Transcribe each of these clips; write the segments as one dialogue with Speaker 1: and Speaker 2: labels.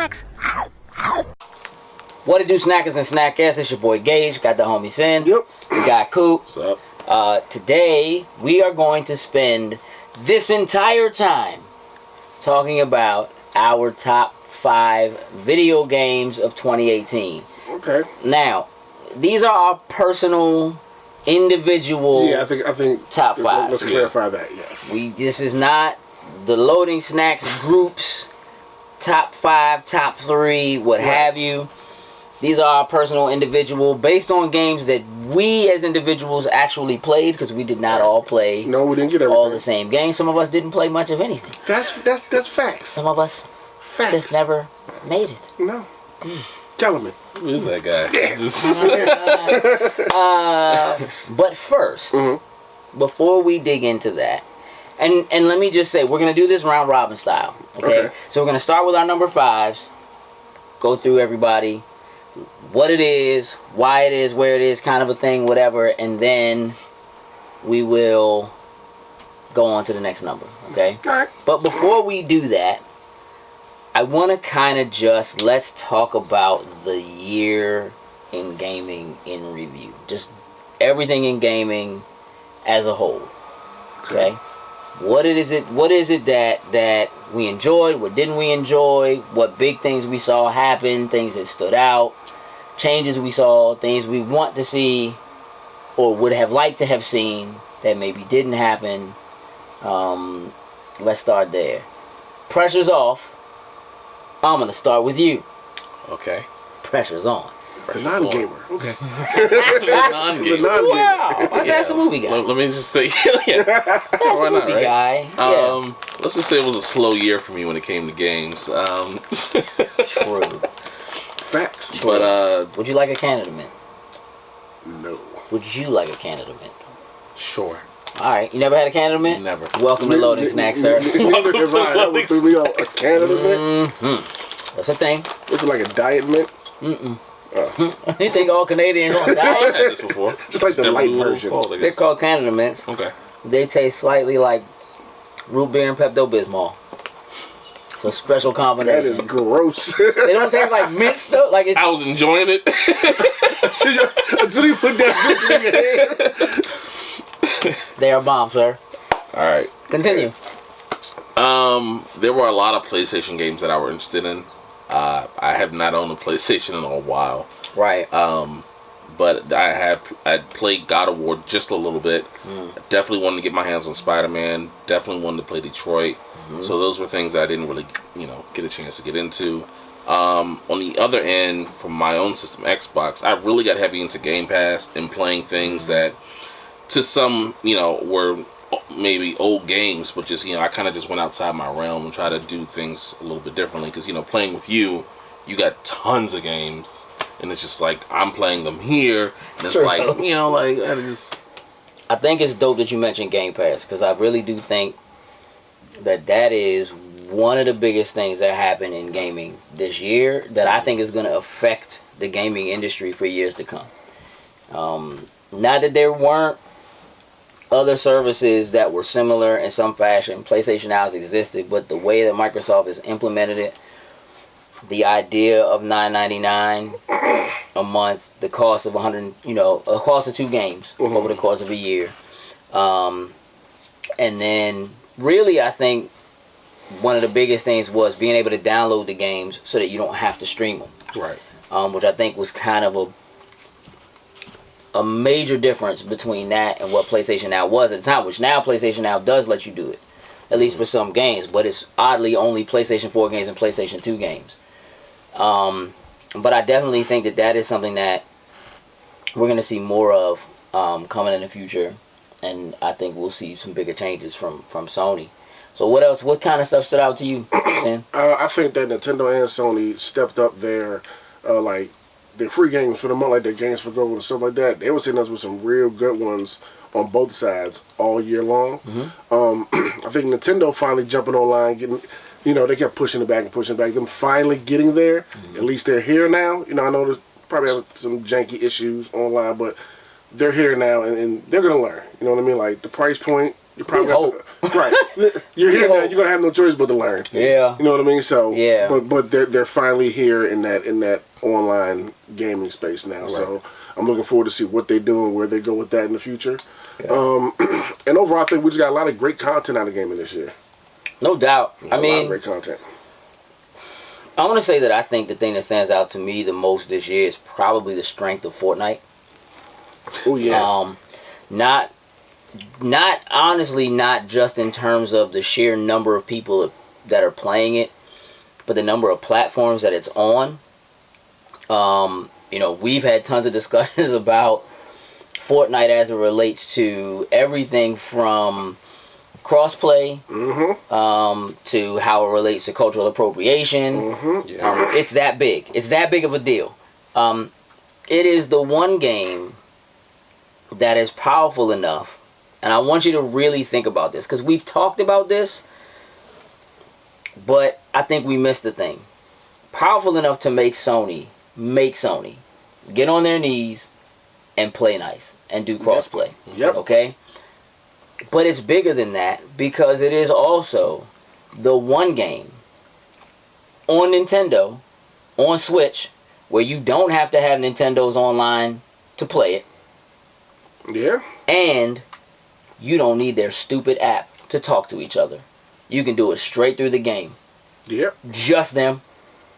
Speaker 1: snacks.
Speaker 2: What it do, snackers and snackers? It's your boy Gage. Got the homie Sin.
Speaker 3: Yep.
Speaker 2: We got Coop.
Speaker 4: What's up?
Speaker 2: Today, we are going to spend this entire time talking about our top 5 video games of 2018.
Speaker 3: Okay.
Speaker 2: Now, these are our personal, individual
Speaker 3: Yeah, I think
Speaker 2: top 5.
Speaker 3: Let's clarify that, yes.
Speaker 2: This is not the Loading Snacks groups top 5, top 3, what have you. These are our personal, individual, based on games that we as individuals actually played, because we did not all play.
Speaker 3: No, we didn't get everything.
Speaker 2: All the same games. Some of us didn't play much of anything.
Speaker 3: That's facts.
Speaker 2: Some of us
Speaker 3: Facts.
Speaker 2: just never made it.
Speaker 3: No. Tell me.
Speaker 4: Who is that guy?
Speaker 2: But first, before we dig into that, and let me just say, we're going to do this round robin style. Okay? So we're going to start with our number 5s, go through everybody, what it is, why it is, where it is, kind of a thing, whatever, and then we will go on to the next number. Okay?
Speaker 3: All right.
Speaker 2: But before we do that, I want to kind of just, let's talk about the year in gaming in review. Just everything in gaming as a whole. Okay? What is it that we enjoyed? What didn't we enjoy? What big things we saw happen? Things that stood out? Changes we saw? Things we want to see or would have liked to have seen that maybe didn't happen? Let's start there. Pressure's off. I'm going to start with you.
Speaker 4: Okay.
Speaker 2: Pressure's on.
Speaker 3: The non-gamer. Okay.
Speaker 4: The non-gamer.
Speaker 2: Wow. Let's ask the movie guy.
Speaker 4: Let me just say, yeah.
Speaker 2: Let's ask the movie guy. Yeah.
Speaker 4: Let's just say it was a slow year for me when it came to games.
Speaker 2: True.
Speaker 3: Facts.
Speaker 4: But
Speaker 2: Would you like a Canada Mint?
Speaker 3: No.
Speaker 2: Would you like a Canada Mint?
Speaker 4: sure.
Speaker 2: Alright, you never had a Canada Mint?
Speaker 4: Never.
Speaker 2: Welcome to Loading Snacks, sir.
Speaker 3: Neither have I. That would threw me off. A Canada Mint?
Speaker 2: That's a thing.
Speaker 3: This is like a diet mint?
Speaker 2: You think all Canadians on
Speaker 4: I've
Speaker 2: diet?
Speaker 4: had this before.
Speaker 3: Just like the
Speaker 4: Never
Speaker 3: light
Speaker 4: knew what it was
Speaker 3: version.
Speaker 4: called, I
Speaker 2: They're
Speaker 4: guess.
Speaker 2: called Canada Mints.
Speaker 4: Okay.
Speaker 2: They taste slightly like root beer and Pepto-Bismol. It's a special combination.
Speaker 3: That is gross.
Speaker 2: They don't taste like mints though. Like it's,
Speaker 4: I was enjoying it.
Speaker 3: Until you put that bitch in your head.
Speaker 2: they are bomb, sir.
Speaker 4: All right.
Speaker 2: Continue.
Speaker 4: There were a lot of PlayStation games that I were interested in. I have not owned a PlayStation in a while.
Speaker 2: Right.
Speaker 4: But I'd played God of War just a little bit. Definitely wanted to get my hands on Spider-Man. Definitely wanted to play Detroit. So those were things that I didn't really, get a chance to get into. On the other end, from my own system, Xbox, I really got heavy into Game Pass and playing things that, to some, were maybe old games, but just, I kind of just went outside my realm and tried to do things a little bit differently. Because, playing with you got tons of games. And it's just like, I'm playing them here. And it's like, I just...
Speaker 2: I think it's dope that you mentioned Game Pass, because I really do think that is one of the biggest things that happened in gaming this year that I think is going to affect the gaming industry for years to come. Not that there weren't other services that were similar in some fashion. PlayStation Now has existed, but the way that Microsoft has implemented it, the idea of $9.99 a month, the cost of a cost of 2 games over the course of a year, and then really I think one of the biggest things was being able to download the games so that you don't have to stream them.
Speaker 4: Right.
Speaker 2: Which I think was kind of a major difference between that and what PlayStation Now was at the time, which now PlayStation Now does let you do it, at least for some games, but it's oddly only PlayStation 4 games and PlayStation 2 games. But I definitely think that is something that we're going to see more of coming in the future, and I think we'll see some bigger changes from Sony. So what else? What kind of stuff stood out to you, Sin?
Speaker 3: I think that Nintendo and Sony stepped up their free games for the month, like their games for gold and stuff like that. They were hitting us with some real good ones on both sides all year long. I think Nintendo finally jumping online, getting, they kept pushing it back and pushing it back. Them finally getting there. At least they're here now. I know there's probably have some janky issues online, but they're here now and they're gonna learn. You know what I mean? Like the price point You probably
Speaker 2: hope.
Speaker 3: Right. You're here now. You're gonna have no choice but to learn.
Speaker 2: Yeah.
Speaker 3: You know what I mean? So
Speaker 2: yeah.
Speaker 3: But they're finally here in that online gaming space now. Right. So I'm looking forward to see what they do and where they go with that in the future. Yeah. And overall, I think we just got a lot of great content out of gaming this year.
Speaker 2: No doubt.
Speaker 3: A lot of great content.
Speaker 2: I want to say that I think the thing that stands out to me the most this year is probably the strength of Fortnite.
Speaker 3: Oh yeah.
Speaker 2: Not honestly, not just in terms of the sheer number of people that are playing it, but the number of platforms that it's on. We've had tons of discussions about Fortnite as it relates to everything from crossplay to how it relates to cultural appropriation. It's that big. It's that big of a deal. It is the one game that is powerful enough. And I want you to really think about this, because we've talked about this, but I think we missed the thing. Powerful enough to make Sony get on their knees and play nice and do crossplay.
Speaker 3: Yep.
Speaker 2: Okay? But it's bigger than that, because it is also the one game on Nintendo, on Switch, where you don't have to have Nintendo's online to play it.
Speaker 3: Yeah.
Speaker 2: And you don't need their stupid app to talk to each other. You can do it straight through the game.
Speaker 3: Yep.
Speaker 2: Just them.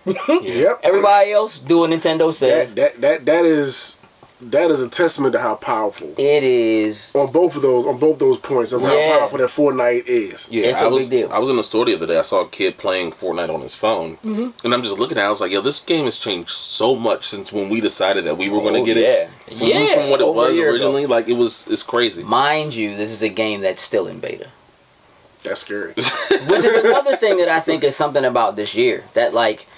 Speaker 3: Yep.
Speaker 2: Everybody else do what Nintendo says.
Speaker 3: That is a testament to how powerful
Speaker 2: it is
Speaker 3: on both those points of how powerful that Fortnite is.
Speaker 4: Yeah,
Speaker 2: it's a big deal.
Speaker 4: I was in the store the other day. I saw a kid playing Fortnite on his phone, and I'm just looking at it. I was like, yo, this game has changed so much since when we decided that we were going to get it. From what it was originally. Like, it's crazy.
Speaker 2: Mind you, this is a game that's still in beta.
Speaker 3: That's scary.
Speaker 2: Which is another thing that I think is something about this year. That, like,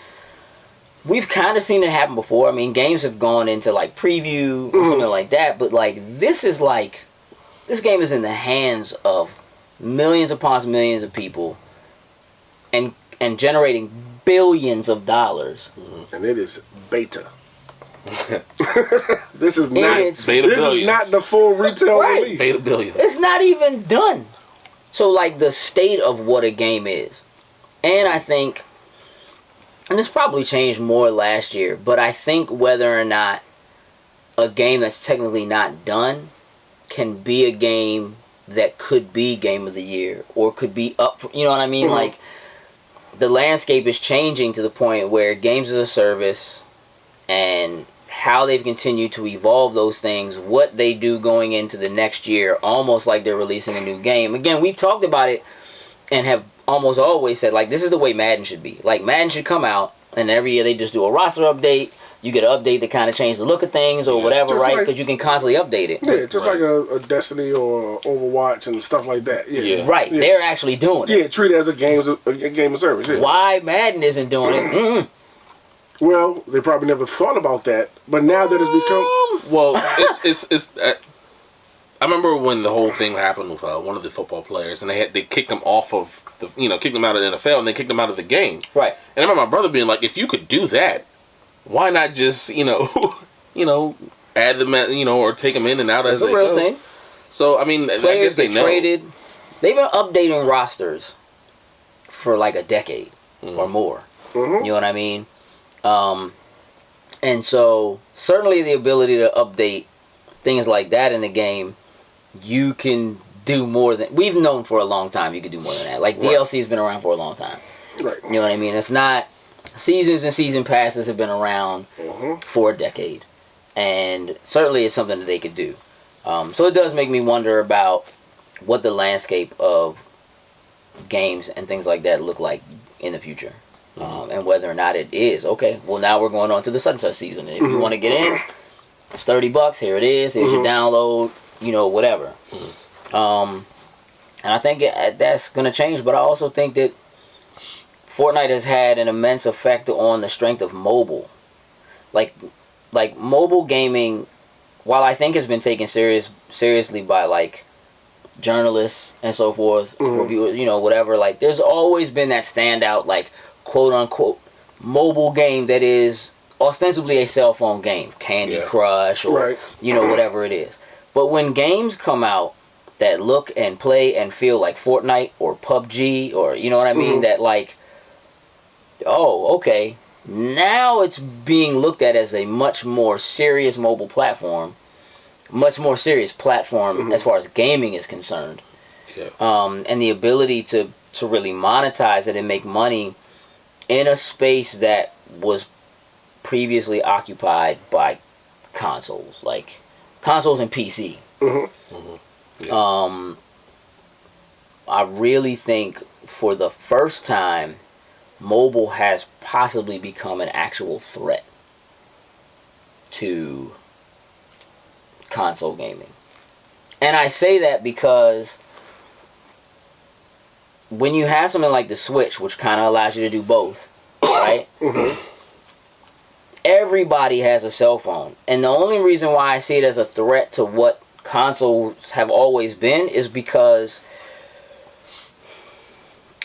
Speaker 2: we've kind of seen it happen before. I mean, games have gone into, like, preview or something like that. But, like, this game is in the hands of millions upon millions of people and generating billions of dollars.
Speaker 3: And it is beta. This is not the full retail release.
Speaker 4: Beta billions.
Speaker 2: It's not even done. So, like, the state of what a game is. And I think, and this probably changed more last year, but I think whether or not a game that's technically not done can be a game that could be Game of the Year or could be up for, you know what I mean? Like, the landscape is changing to the point where games as a service and how they've continued to evolve those things, what they do going into the next year, almost like they're releasing a new game. Again, we've talked about it and have almost always said, like, this is the way Madden should be. Like, Madden should come out, and every year they just do a roster update. You get an update to kind of change the look of things or whatever, right? Because you can constantly update it.
Speaker 3: Yeah, just like a Destiny or Overwatch and stuff like that. Yeah.
Speaker 2: Right, they're actually doing it.
Speaker 3: Yeah, treat it as a game of service. Yeah.
Speaker 2: Why Madden isn't doing it?
Speaker 3: Well, they probably never thought about that, but now that it's become...
Speaker 4: Well, it's I remember when the whole thing happened with one of the football players, and they kicked him off of kicked him out of the NFL, and they kicked him out of the game.
Speaker 2: Right.
Speaker 4: And I remember my brother being like, if you could do that, why not just add them or take them in and out as they go? It's a real thing. So I mean,
Speaker 2: players
Speaker 4: I guess they know.
Speaker 2: Traded. They've been updating rosters for like a decade or more. You know what I mean? And so certainly the ability to update things like that in the game, you can do more than we've known for a long time. You can do more than that. Like DLC has been around for a long time.
Speaker 3: Right.
Speaker 2: You know what I mean? It's not seasons and season passes have been around for a decade, and certainly it's something that they could do. So it does make me wonder about what the landscape of games and things like that look like in the future. And whether or not it is okay. Well, now we're going on to the such and such season, and if you want to get in, it's $30. Here it is. Here's your download. Whatever. And I think that's going to change. But I also think that Fortnite has had an immense effect on the strength of mobile. Like mobile gaming, while I think has been taken seriously by like journalists and so forth, reviewers, whatever. Like, there's always been that standout, like, quote-unquote mobile game that is ostensibly a cell phone game, Candy Crush or whatever it is. But when games come out that look and play and feel like Fortnite or PUBG, or you know what I mean, that like, oh, okay, now it's being looked at as a much more serious mobile platform, much more serious platform as far as gaming is concerned.
Speaker 4: Yeah.
Speaker 2: And the ability to really monetize it and make money in a space that was previously occupied by consoles, like consoles and PC.
Speaker 4: Yeah.
Speaker 2: I really think for the first time, mobile has possibly become an actual threat to console gaming. And I say that because when you have something like the Switch, which kind of allows you to do both, right? Everybody has a cell phone. And the only reason why I see it as a threat to what consoles have always been is because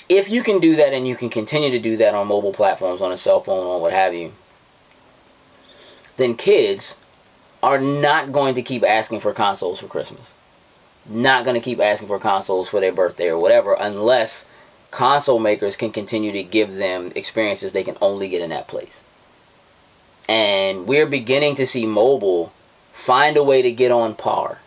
Speaker 2: if you can do that and you can continue to do that on mobile platforms, on a cell phone or what have you, then kids are not going to keep asking for consoles for Christmas. Not going to keep asking for consoles for their birthday or whatever, unless console makers can continue to give them experiences they can only get in that place. And we're beginning to see mobile find a way to get on par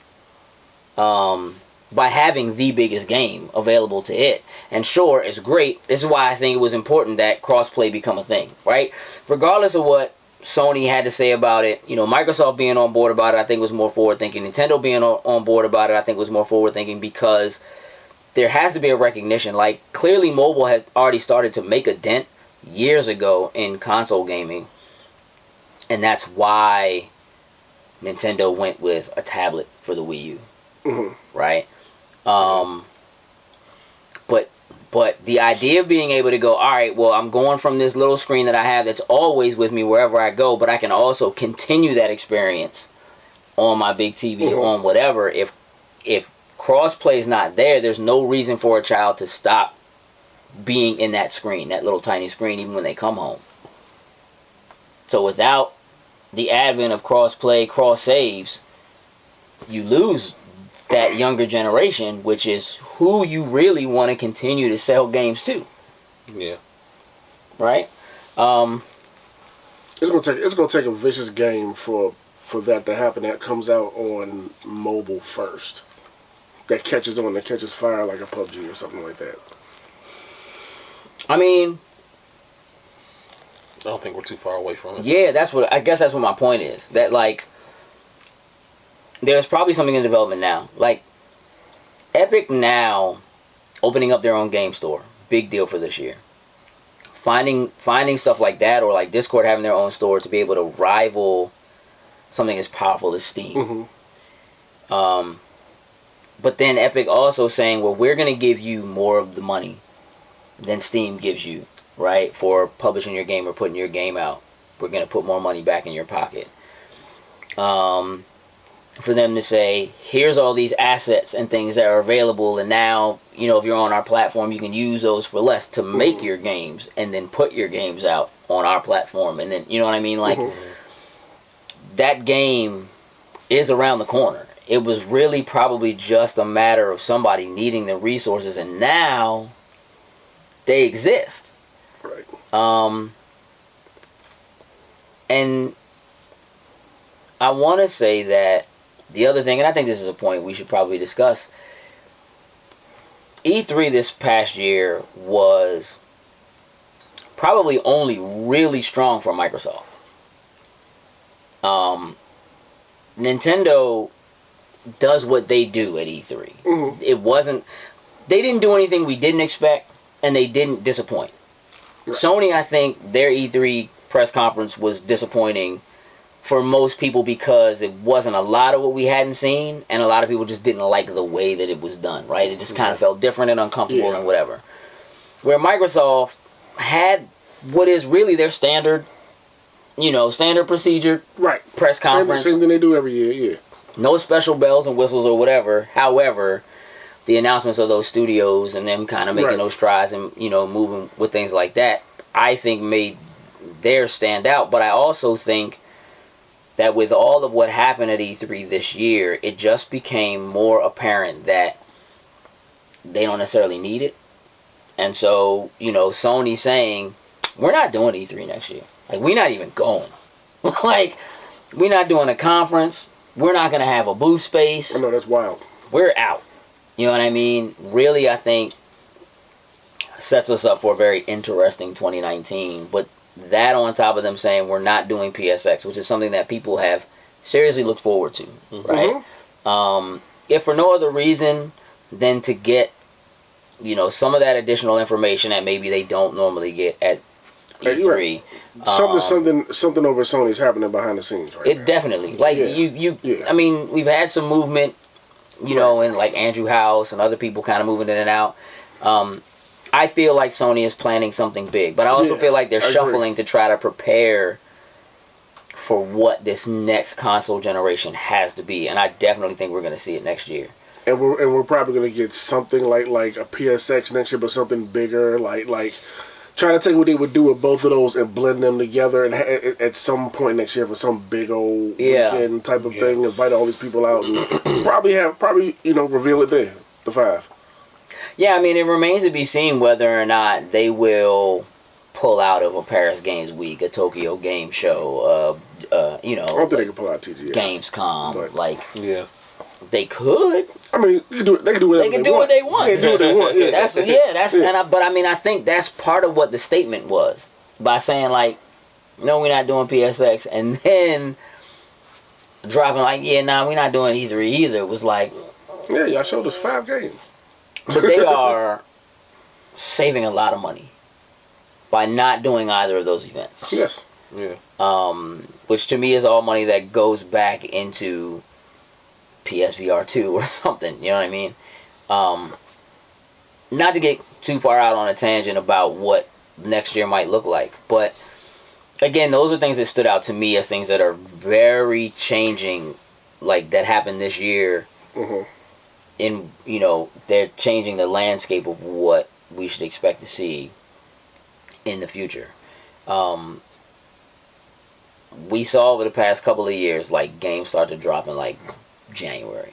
Speaker 2: by having the biggest game available to it. And sure, it's great. This is why I think it was important that crossplay become a thing, right? Regardless of what Sony had to say about it, you know, Microsoft being on board about it, I think was more forward-thinking. Nintendo being on board about it, I think was more forward-thinking, because there has to be a recognition. Like, clearly mobile had already started to make a dent years ago in console gaming, and that's why Nintendo went with a tablet for the Wii U, right? But the idea of being able to go, all right, well, I'm going from this little screen that I have that's always with me wherever I go, but I can also continue that experience on my big TV, on whatever. If crossplay is not there, there's no reason for a child to stop being in that screen, that little tiny screen, even when they come home. So without the advent of crossplay, cross saves, you lose that younger generation, which is who you really want to continue to sell games to.
Speaker 4: Yeah.
Speaker 2: Right?
Speaker 3: It's gonna take a vicious game for that to happen. That comes out on mobile first. That catches fire like a PUBG or something like that.
Speaker 2: I mean,
Speaker 4: I don't think we're too far away from it.
Speaker 2: yeah, I guess that's what my point is. That, like, there's probably something in development now. Like, Epic now opening up their own game store. Big deal for this year. Finding stuff like that, or like Discord having their own store to be able to rival something as powerful as Steam. But then Epic also saying, well, we're going to give you more of the money than Steam gives you, right? For publishing your game or putting your game out. We're going to put more money back in your pocket. For them to say, here's all these assets and things that are available, and now, you know, if you're on our platform, you can use those for less to make your games, and then put your games out on our platform, and then, you know what I mean? Like, that game is around the corner. It was really probably just a matter of somebody needing the resources, and now they exist.
Speaker 3: Right.
Speaker 2: And I want to say that the other thing, and I think this is a point we should probably discuss, E3 this past year was probably only really strong for Microsoft. Nintendo does what they do at E3. It wasn't, they didn't do anything we didn't expect, and they didn't disappoint. Right. Sony, I think their E3 press conference was disappointing for most people because it wasn't a lot of what we hadn't seen, and a lot of people just didn't like the way that it was done, right? It just kind of felt different and uncomfortable and whatever. Where Microsoft had what is really their standard, standard procedure,
Speaker 3: right?
Speaker 2: Press conference.
Speaker 3: Same thing they do every year, yeah.
Speaker 2: No special bells and whistles or whatever. However, the announcements of those studios and them kind of making those strides and, moving with things like that, I think made theirs stand out. But I also think that with all of what happened at E3 this year, it just became more apparent that they don't necessarily need it. And so, Sony saying, we're not doing E3 next year. Like, we're not even going. Like, we're not doing a conference. We're not going to have a booth space.
Speaker 3: I know, that's wild.
Speaker 2: We're out. You know what I mean? Really, I think sets us up for a very interesting 2019. But that on top of them saying we're not doing PSX, which is something that people have seriously looked forward to, right? If for no other reason than to get, some of that additional information that maybe they don't normally get at E3.
Speaker 3: Something over Sony's happening behind the scenes, right?
Speaker 2: It definitely, like
Speaker 3: Yeah.
Speaker 2: I mean, we've had some movement, and like Andrew House and other people kind of moving in and out. I feel like Sony is planning something big, but I also feel like they're shuffling to try to prepare for what this next console generation has to be, and I definitely think we're going to see it next year.
Speaker 3: And we're probably going to get something like a PSX next year, but something bigger, like trying to take what they would do with both of those and blend them together, and at some point next year for some big old weekend type of thing, invite all these people out and probably reveal it there, the 5.
Speaker 2: Yeah, I mean, it remains to be seen whether or not they will pull out of a Paris Games Week, a Tokyo Game Show,
Speaker 3: I don't think they can pull out TGS.
Speaker 2: Gamescom,
Speaker 4: Yeah.
Speaker 2: They could.
Speaker 3: I mean, they can do whatever
Speaker 2: they can do what they want.
Speaker 3: They can do what they want. Yeah.
Speaker 2: But I mean, I think that's part of what the statement was by saying like, no, we're not doing PSX, and then dropping like, we're not doing E3 either. It was like,
Speaker 3: yeah, y'all showed us 5 games.
Speaker 2: But they are saving a lot of money by not doing either of those events.
Speaker 3: Yes.
Speaker 4: Yeah.
Speaker 2: Which to me is all money that goes back into PSVR 2 or something. You know what I mean? Not to get too far out on a tangent about what next year might look like, but again, those are things that stood out to me as things that are very changing, like that happened this year. In they're changing the landscape of what we should expect to see in the future. We saw over the past couple of years, like games start to drop in like January.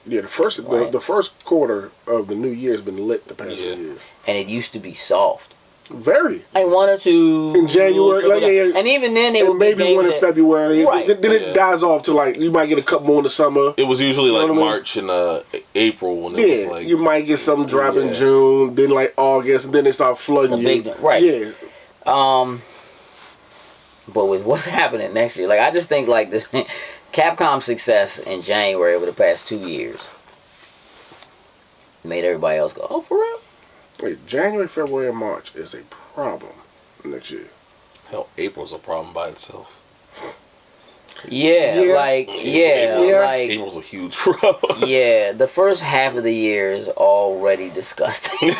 Speaker 3: Yeah, the first quarter of the new year has been lit the past few years,
Speaker 2: and it used to be soft.
Speaker 3: Very.
Speaker 2: Like 1 or 2
Speaker 3: in January,
Speaker 2: and even then they would
Speaker 3: maybe 1 in February.
Speaker 2: Right.
Speaker 3: Then it dies off to like you might get a couple more in the summer.
Speaker 4: It was usually like March and April when it was like
Speaker 3: you might get something drop in June, then like August, and then they start flooding you.
Speaker 2: Right.
Speaker 3: Yeah.
Speaker 2: But with what's happening next year, like I just think like this Capcom's success in January over the past 2 years made everybody else go, oh, for real?
Speaker 3: Wait, January, February, and March is a problem next year.
Speaker 4: Hell, April's a problem by itself.
Speaker 2: April's
Speaker 4: a huge problem.
Speaker 2: Yeah, the first half of the year is already disgusting.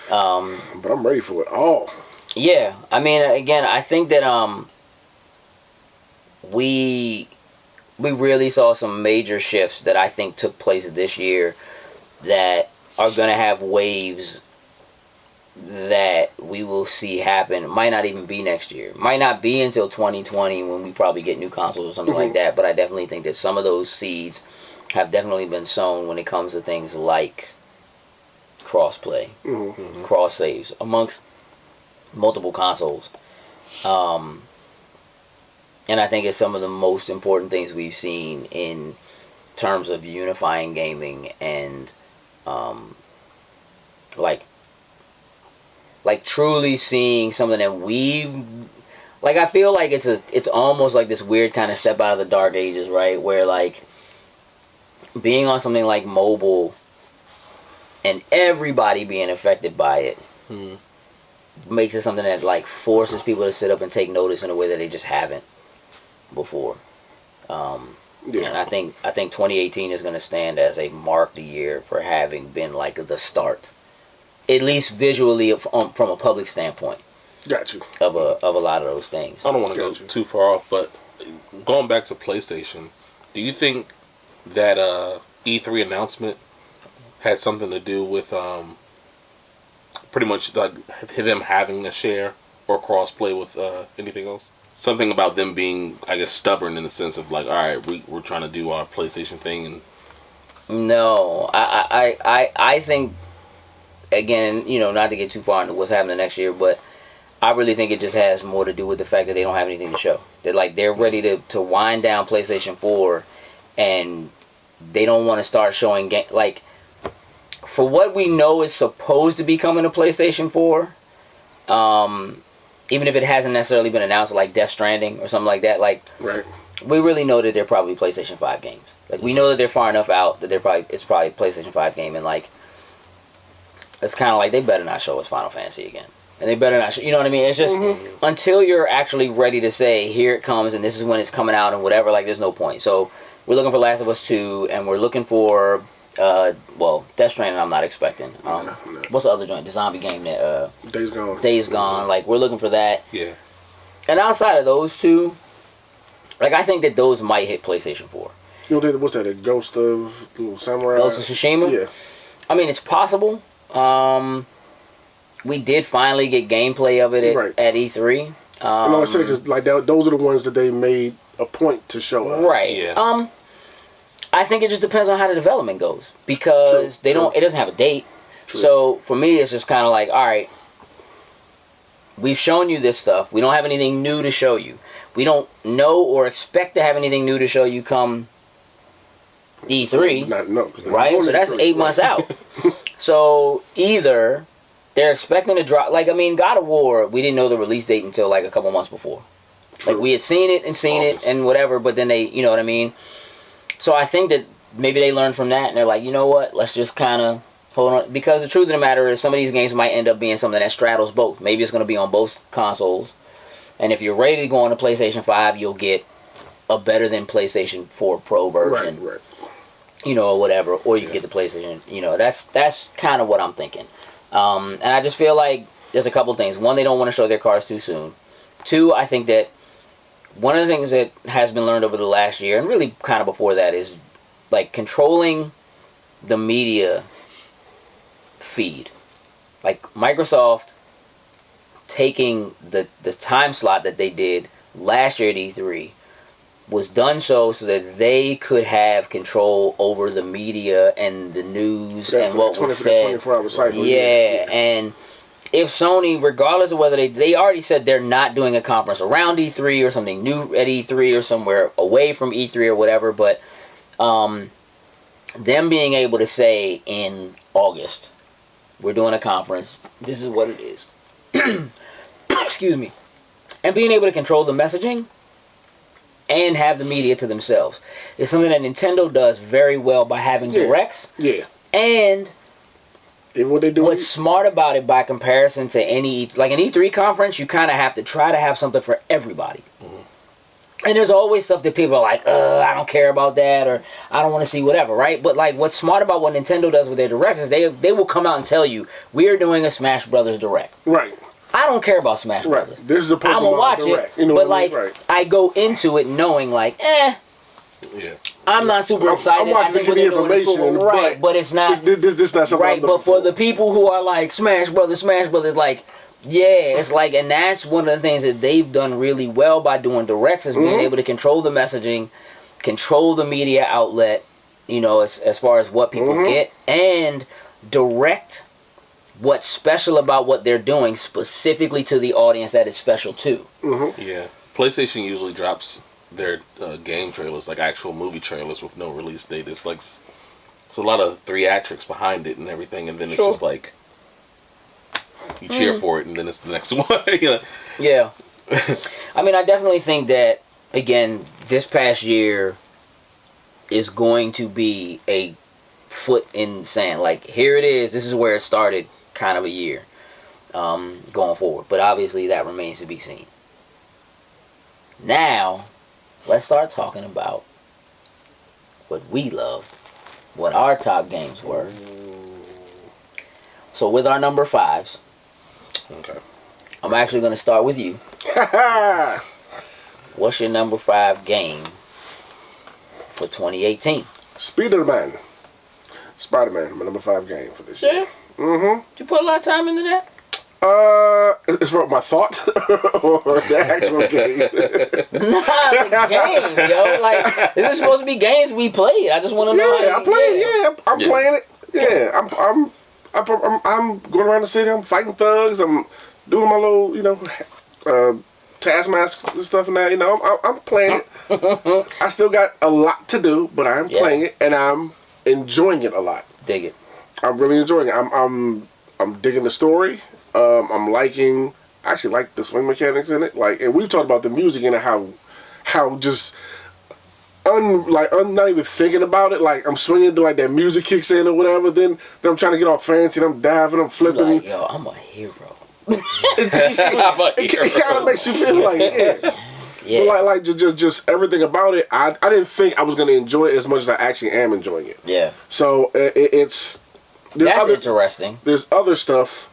Speaker 3: But I'm ready for it all.
Speaker 2: Yeah, I mean, again, I think that we really saw some major shifts that I think took place this year that are going to have waves that we will see happen. Might not even be next year. Might not be until 2020 when we probably get new consoles or something like that. But I definitely think that some of those seeds have definitely been sown when it comes to things like crossplay, cross saves amongst multiple consoles. And I think it's some of the most important things we've seen in terms of unifying gaming and like truly seeing something that I feel like it's almost like this weird kind of step out of the dark ages, right? Where like being on something like mobile and everybody being affected by it makes it something that like forces people to sit up and take notice in a way that they just haven't before. And I think 2018 is going to stand as a marked year for having been like the start, at least visually from a public standpoint.
Speaker 3: Got you.
Speaker 2: Of a lot of those things.
Speaker 4: I don't want to go too far off, but going back to PlayStation, do you think that E3 announcement had something to do with pretty much like them having a share or crossplay with anything else? something about them being, I guess, stubborn in the sense of like, all right, we're trying to do our PlayStation thing, and
Speaker 2: No, I think, again, not to get too far into what's happening next year, but I really think it just has more to do with the fact that they don't have anything to show. They're ready to wind down PlayStation 4, and they don't want to start showing like, for what we know is supposed to be coming to PlayStation 4, even if it hasn't necessarily been announced, like Death Stranding or something like that, like,
Speaker 3: Right.
Speaker 2: we really know that they're probably PlayStation 5 games. Like, we know that they're far enough out that it's probably a PlayStation 5 game, and like, it's kind of like they better not show us Final Fantasy again. And they better not show, you know what I mean? It's just, until you're actually ready to say, here it comes, and this is when it's coming out, and whatever, like, there's no point. So, we're looking for Last of Us 2, and we're looking for, Death Stranding I'm not expecting.
Speaker 3: No.
Speaker 2: What's the other joint? The zombie game that,
Speaker 3: Days Gone.
Speaker 2: Days Gone. Like, we're looking for that.
Speaker 4: yeah.
Speaker 2: And outside of those two, like, I think that those might hit PlayStation 4.
Speaker 3: You know, what's that? A Ghost of Little Samurai?
Speaker 2: Ghost of Tsushima?
Speaker 3: Yeah.
Speaker 2: I mean, it's possible. We did finally get gameplay of it
Speaker 3: Right.
Speaker 2: at E3.
Speaker 3: I know I said because like those are the ones that they made a point to show us.
Speaker 2: Right.
Speaker 4: Yeah.
Speaker 2: I think it just depends on how the development goes, because
Speaker 3: True.
Speaker 2: it doesn't have a date.
Speaker 3: True.
Speaker 2: So for me, it's just kind of like, all right, we've shown you this stuff. We don't have anything new to show you. We don't know or expect to have anything new to show you come E3. Right? So that's 8 months out. So either they're expecting to drop, like, I mean, God of War, we didn't know the release date until like a couple months before.
Speaker 3: True.
Speaker 2: Like, we had seen it and whatever, but then they, you know what I mean? So I think that maybe they learned from that, and they're like, you know what, let's just kind of hold on. Because the truth of the matter is, some of these games might end up being something that straddles both. Maybe it's going to be on both consoles. And if you're ready to go on to PlayStation 5, you'll get a better than PlayStation 4 Pro version.
Speaker 3: Right.
Speaker 2: Or whatever. Or you can get the PlayStation. That's kind of what I'm thinking. And I just feel like there's a couple things. One, they don't want to show their cards too soon. Two, I think that one of the things that has been learned over the last year, and really kind of before that, is like controlling the media feed. Like Microsoft taking the time slot that they did last year at E3 was done so that they could have control over the media and the news and what was said.
Speaker 3: 24-hour cycle.
Speaker 2: Yeah, and if Sony, regardless of whether they already said they're not doing a conference around E3 or something new at E3 or somewhere away from E3 or whatever, but them being able to say in August, we're doing a conference, this is what it is. Excuse me. And being able to control the messaging and have the media to themselves is something that Nintendo does very well by having directs.
Speaker 3: Yeah.
Speaker 2: And
Speaker 3: Even what they do.
Speaker 2: what's smart about it by comparison to any, like an E3 conference, you kind of have to try to have something for everybody. And there's always stuff that people are like, I don't care about that, or I don't want to see whatever, right? But like, what's smart about what Nintendo does with their directs is they will come out and tell you, we are doing a Smash Brothers direct.
Speaker 3: Right.
Speaker 2: I don't care about Smash Brothers.
Speaker 3: This is a Pokemon
Speaker 2: I'm gonna watch
Speaker 3: direct.
Speaker 2: it,
Speaker 3: You know
Speaker 2: but
Speaker 3: what I
Speaker 2: like,
Speaker 3: mean? Right.
Speaker 2: I go into it knowing like,
Speaker 4: Yeah.
Speaker 2: I'm not super excited.
Speaker 3: I'm watching to get the information,
Speaker 2: right? But it's not
Speaker 3: This not something
Speaker 2: right.
Speaker 3: I'm
Speaker 2: But
Speaker 3: looking
Speaker 2: for the people who are like Smash Brothers, like, yeah, it's like, and that's one of the things that they've done really well by doing directs is being able to control the messaging, control the media outlet, as far as what people get, and direct what's special about what they're doing specifically to the audience that is special too.
Speaker 4: Yeah. PlayStation usually drops their game trailers, like actual movie trailers with no release date. It's like it's a lot of theatrics behind it and everything, and then it's just like you cheer for it, and then it's the next one.
Speaker 2: Yeah. I mean, I definitely think that, again, this past year is going to be a foot in sand. Like, here it is. This is where it started, kind of a year going forward. But obviously, that remains to be seen. Now, let's start talking about what we loved, what our top games were. So, with our number 5s,
Speaker 4: Okay.
Speaker 2: I'm actually going to start with you. What's your number 5 game for 2018?
Speaker 3: Spider-Man, my number 5 game for this year.
Speaker 2: Did you put a lot of time into that?
Speaker 3: It's from my thoughts or the actual game.
Speaker 2: Nah, the game, yo. Like, this is supposed to be games we played. I just want to know.
Speaker 3: Yeah, I played. Yeah, I'm playing it. Yeah, I'm going around the city. I'm fighting thugs. I'm doing my little, taskmaster and stuff and that. I'm playing it. I still got a lot to do, but I'm playing it and I'm enjoying it a lot.
Speaker 2: Dig it.
Speaker 3: I'm really enjoying it. I'm digging the story. I'm liking. I actually like the swing mechanics in it. Like, and we've talked about the music and how just not even thinking about it. Like, I'm swinging to like that music kicks in or whatever. Then I'm trying to get all fancy. And I'm diving. I'm flipping.
Speaker 2: Like, yo, I'm a hero.
Speaker 3: It kind of makes you feel like But like just everything about it. I didn't think I was gonna enjoy it as much as I actually am enjoying it.
Speaker 2: Yeah.
Speaker 3: So it's
Speaker 2: that's interesting.
Speaker 3: There's other stuff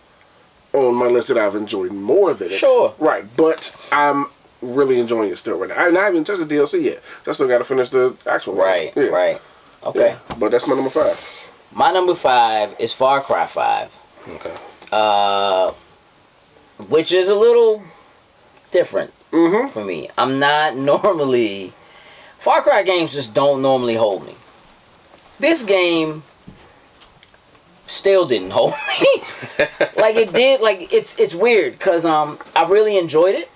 Speaker 3: on my list that I've enjoyed more than it.
Speaker 2: Sure.
Speaker 3: Right, but I'm really enjoying it still right now. I haven't touched the DLC yet. I still got to finish the actual one.
Speaker 2: Right. Right. Okay.
Speaker 3: Yeah, but that's my number 5.
Speaker 2: My number 5 is Far Cry 5.
Speaker 4: Okay.
Speaker 2: Which is a little different for me. I'm not normally... Far Cry games just don't normally hold me. This game still didn't hold me. Like it did. Like it's weird because I really enjoyed it.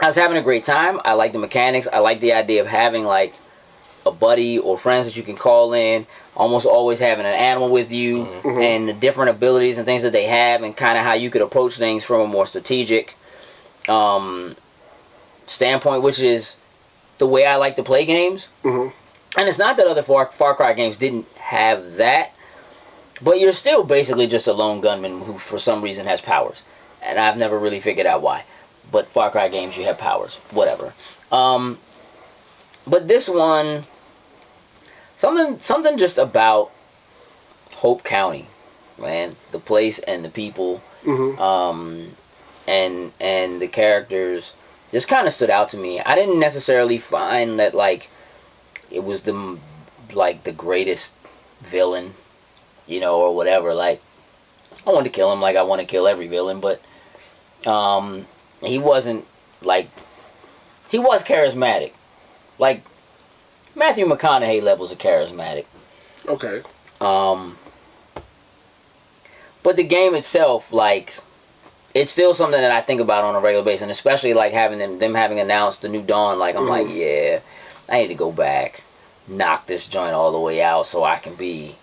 Speaker 2: I was having a great time. I like the mechanics. I like the idea of having like a buddy or friends that you can call in. Almost always having an animal with you and the different abilities and things that they have and kind of how you could approach things from a more strategic standpoint, which is the way I like to play games. And it's not that other Far Cry games didn't have that, but you're still basically just a lone gunman who for some reason has powers. And I've never really figured out why. But Far Cry games, you have powers. Whatever. But this one... Something just about Hope County, man. The place and the people, and the characters just kind of stood out to me. I didn't necessarily find that like it was the greatest villain, or whatever. Like I wanted to kill him, like I want to kill every villain, but he wasn't like he was charismatic, like. Matthew McConaughey levels of charismatic.
Speaker 3: Okay.
Speaker 2: But the game itself, like, it's still something that I think about on a regular basis, and especially like having them having announced the New Dawn. Like, I'm like, yeah, I need to go back, knock this joint all the way out so I can be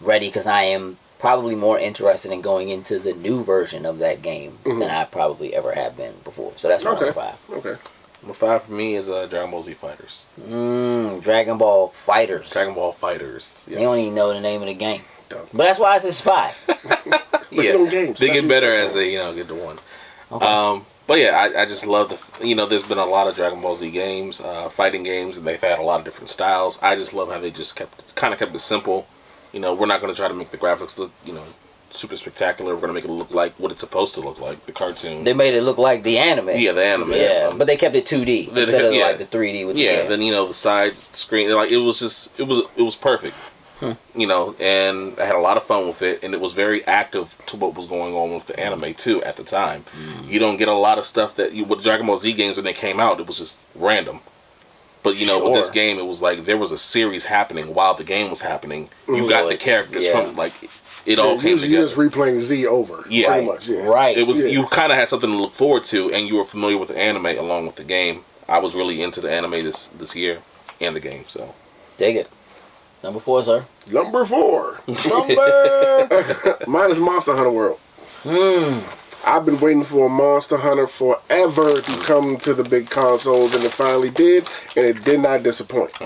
Speaker 2: ready, because I am probably more interested in going into the new version of that game than I probably ever have been before. So that's my number 5.
Speaker 3: Okay.
Speaker 4: Number 5 for me is Dragon Ball Z Fighters.
Speaker 2: Dragon Ball Fighters.
Speaker 4: Dragon Ball Fighters. Yes.
Speaker 2: They don't even know the name of the game. But that's why it's 5.
Speaker 4: Yeah, they get better as they get to 1. Okay. But yeah, I just love there's been a lot of Dragon Ball Z games, fighting games, and they've had a lot of different styles. I just love how they just kept it simple. We're not going to try to make the graphics look super spectacular. We're going to make it look like what it's supposed to look like, the cartoon.
Speaker 2: They made it look like the anime.
Speaker 4: Yeah, the anime.
Speaker 2: Yeah, but they kept it 2D instead of like the 3D with
Speaker 4: then the side screen, like it was perfect. And I had a lot of fun with it, and it was very active to what was going on with the anime too at the time. You don't get a lot of stuff with Dragon Ball Z games when they came out, it was just random. But with this game, it was like there was a series happening while the game was happening. You got the characters from like it all came together.
Speaker 3: You're just replaying Z over.
Speaker 4: Yeah,
Speaker 3: pretty much. Yeah.
Speaker 2: Right.
Speaker 4: It was you kind of had something to look forward to, and you were familiar with the anime along with the game. I was really into the anime this year and the game. So
Speaker 2: dig it. Number 4, sir.
Speaker 3: Number 4. Mine is Monster Hunter World. I've been waiting for a Monster Hunter forever to come to the big consoles, and it finally did, and it did not disappoint.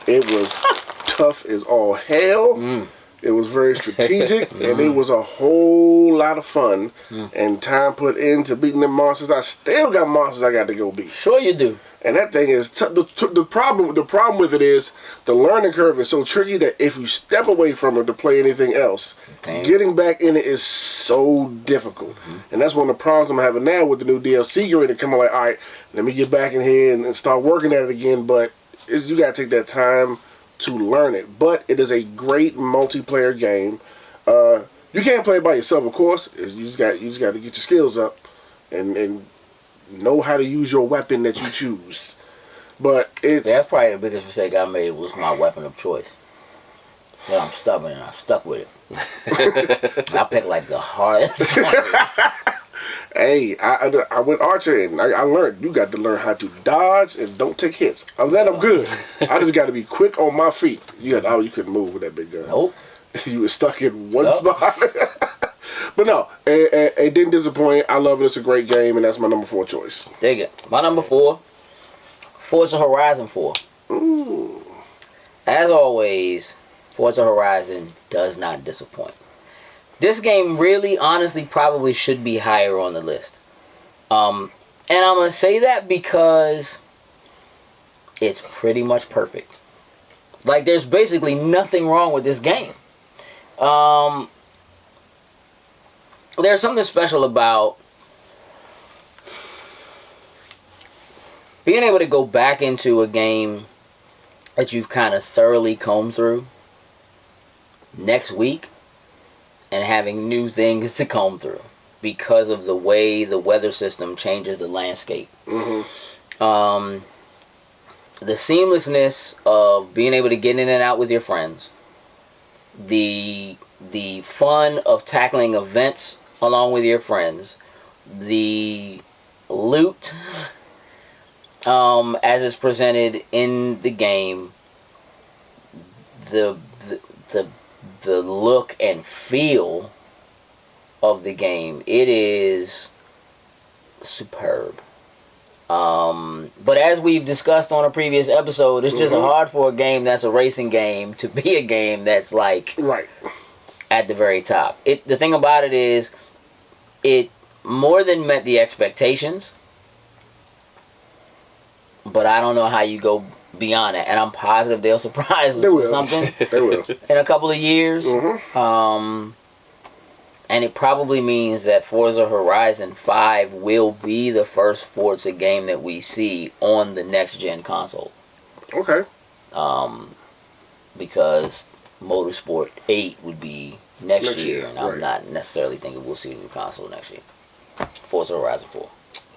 Speaker 3: It was tough as all hell. It was very strategic, and it was a whole lot of fun, and time put into beating them monsters. I still got monsters I got to go beat.
Speaker 2: Sure you do.
Speaker 3: And that thing is the problem with it is the learning curve is so tricky that if you step away from it to play anything else, getting back in it is so difficult. And that's one of the problems I'm having now with the new DLC getting ready to come out. Like, all right, let me get back in here and start working at it again. But you got to take that time to learn it. But it is a great multiplayer game. You can't play it by yourself, of course. You just got to get your skills up and know how to use your weapon that you choose. But
Speaker 2: that's probably the biggest mistake I made was my weapon of choice. But I'm stubborn and I stuck with it. I picked like the hardest.
Speaker 3: Hey, I went archer and I learned you got to learn how to dodge and don't take hits. Other than that, I'm good. I just got to be quick on my feet. You couldn't move with that big gun.
Speaker 2: Nope.
Speaker 3: You were stuck in one spot. But no, it didn't disappoint. I love it. It's a great game, and that's my number 4 choice.
Speaker 2: Dig it. My number 4, Forza Horizon 4.
Speaker 3: Ooh.
Speaker 2: As always, Forza Horizon does not disappoint. This game really, honestly, probably should be higher on the list. And I'm going to say that because it's pretty much perfect. Like, there's basically nothing wrong with this game. There's something special about being able to go back into a game that you've kind of thoroughly combed through next week and having new things to comb through because of the way the weather system changes the landscape.
Speaker 3: Mm-hmm.
Speaker 2: The seamlessness of being able to get in and out with your friends, the fun of tackling events along with your friends, the loot as it's presented in the game, the look and feel of the game, it is superb. But as we've discussed on a previous episode, it's just hard for a game that's a racing game to be a game that's like
Speaker 3: right
Speaker 2: at the very top. The thing about it is, it more than met the expectations, but I don't know how you go beyond that, and I'm positive they'll surprise us with something.
Speaker 3: They will
Speaker 2: in a couple of years. And it probably means that Forza Horizon 5 will be the first Forza game that we see on the next gen console.
Speaker 3: Okay.
Speaker 2: Because Motorsport 8 would be next year, and I'm not necessarily thinking we'll see the console next year. Forza Horizon 4.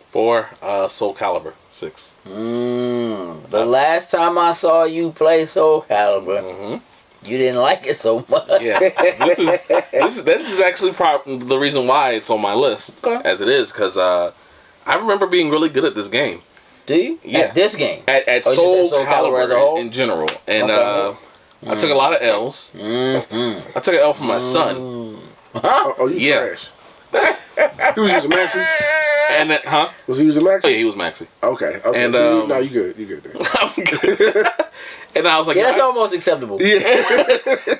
Speaker 4: 4, Soul Calibur 6.
Speaker 2: The last time I saw you play Soul Calibur, you didn't like it so much.
Speaker 4: Yeah, this is actually the reason why it's on my list as it is, because I remember being really good at this game.
Speaker 2: Do you?
Speaker 4: Yeah.
Speaker 2: At this game?
Speaker 4: At Soul Calibur as a whole? In general. And I took a lot of L's. I took an L from my son.
Speaker 3: Oh, you trash. He was using Maxi?
Speaker 4: And
Speaker 3: Was he using Maxi?
Speaker 4: Oh, yeah, he was Maxi.
Speaker 3: Okay.
Speaker 4: And
Speaker 3: no, you good. You good.
Speaker 4: I'm good. And I was like,
Speaker 2: yeah, that's almost acceptable.
Speaker 4: Yeah.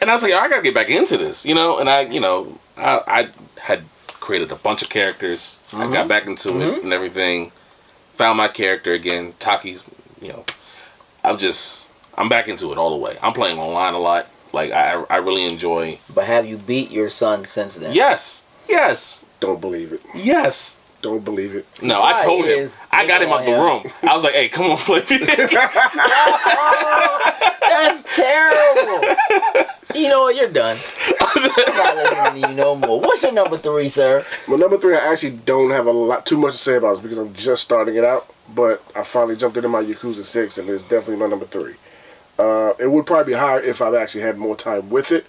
Speaker 4: And I was like, I gotta get back into this, and I had created a bunch of characters. I got back into it and everything. Found my character again. Taki's, I'm back into it all the way. I'm playing online a lot. Like I really enjoy.
Speaker 2: But have you beat your son since then?
Speaker 4: Yes.
Speaker 3: Don't believe it.
Speaker 4: Yes.
Speaker 3: Don't believe it.
Speaker 4: No, I told him. I got him out the room. I was like, hey, come on, play video games.
Speaker 2: That's terrible. You know what? You're done. I'm not listening to you no more. What's your number 3, sir?
Speaker 3: My number 3, I actually don't have too much to say about it because I'm just starting it out. But I finally jumped into my Yakuza 6, and it's definitely my number 3. It would probably be higher if I've actually had more time with it.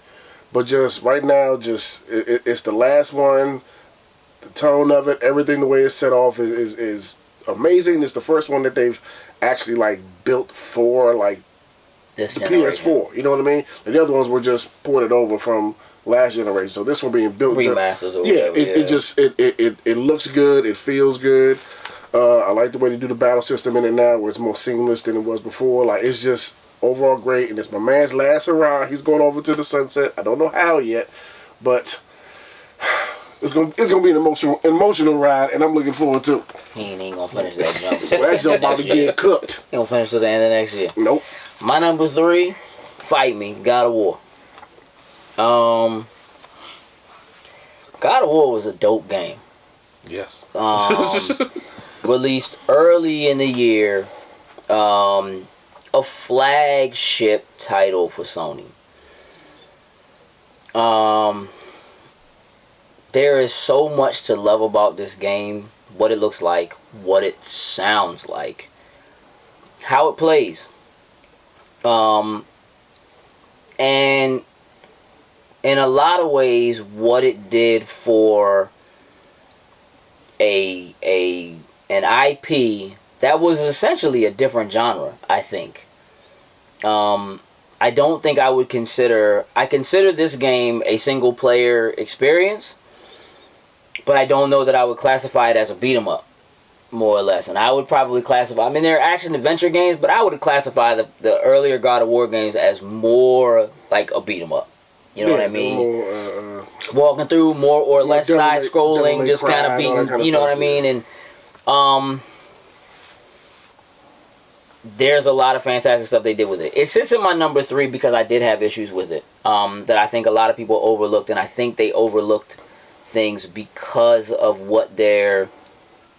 Speaker 3: But just right now, it's the last one. The tone of it, everything, the way it's set off is amazing. It's the first one that they've actually built for
Speaker 2: This
Speaker 3: the
Speaker 2: generation.
Speaker 3: PS4. You know what I mean? And the other ones were just ported over from last generation. So this one being built
Speaker 2: remasters or
Speaker 3: yeah,
Speaker 2: whatever.
Speaker 3: It looks good. It feels good. I like the way they do the battle system in it now, where it's more seamless than it was before. It's just overall great. And it's my man's last hurrah. He's going over to the sunset. I don't know how yet, but it's gonna be an emotional ride, and I'm looking forward to it.
Speaker 2: He ain't gonna finish that jump.
Speaker 3: So that jump about to get cooked.
Speaker 2: He gonna finish till the end of next year.
Speaker 3: Nope.
Speaker 2: My number 3, Fight Me, God of War. God of War was a dope game.
Speaker 4: Yes.
Speaker 2: Released early in the year. A flagship title for Sony. there is so much to love about this game. What it looks like, what it sounds like, how it plays. And in a lot of ways, what it did for an IP that was essentially a different genre, I think. I don't think I would consider... I consider this game a single-player experience, but I don't know that I would classify it as a beat-em-up, more or less. And I would probably classify... I mean, they're action-adventure games, but I would classify the earlier God of War games as more like a beat-em-up. You know what I mean?
Speaker 3: More,
Speaker 2: walking through, more or less side-scrolling,
Speaker 3: Devil
Speaker 2: just
Speaker 3: May
Speaker 2: kind of
Speaker 3: Cry,
Speaker 2: beating...
Speaker 3: all that kind of
Speaker 2: you know what I
Speaker 3: stuff,
Speaker 2: mean?
Speaker 3: yeah.
Speaker 2: And... there's a lot of fantastic stuff they did with it. It sits in my number 3 because I did have issues with it that I think a lot of people overlooked, and I think they overlooked things because of what their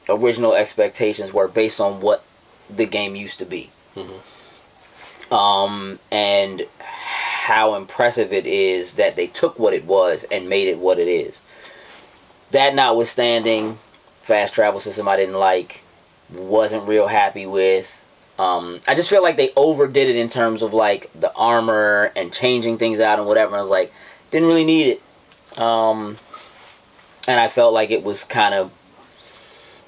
Speaker 2: original expectations were based on what the game used to be. And how impressive it is that they took what it was and made it what it is. That notwithstanding, fast travel system I didn't like, wasn't real happy with. I just feel like they overdid it in terms of like the armor and changing things out and whatever. And I was like, didn't really need it. And I felt like it was kind of...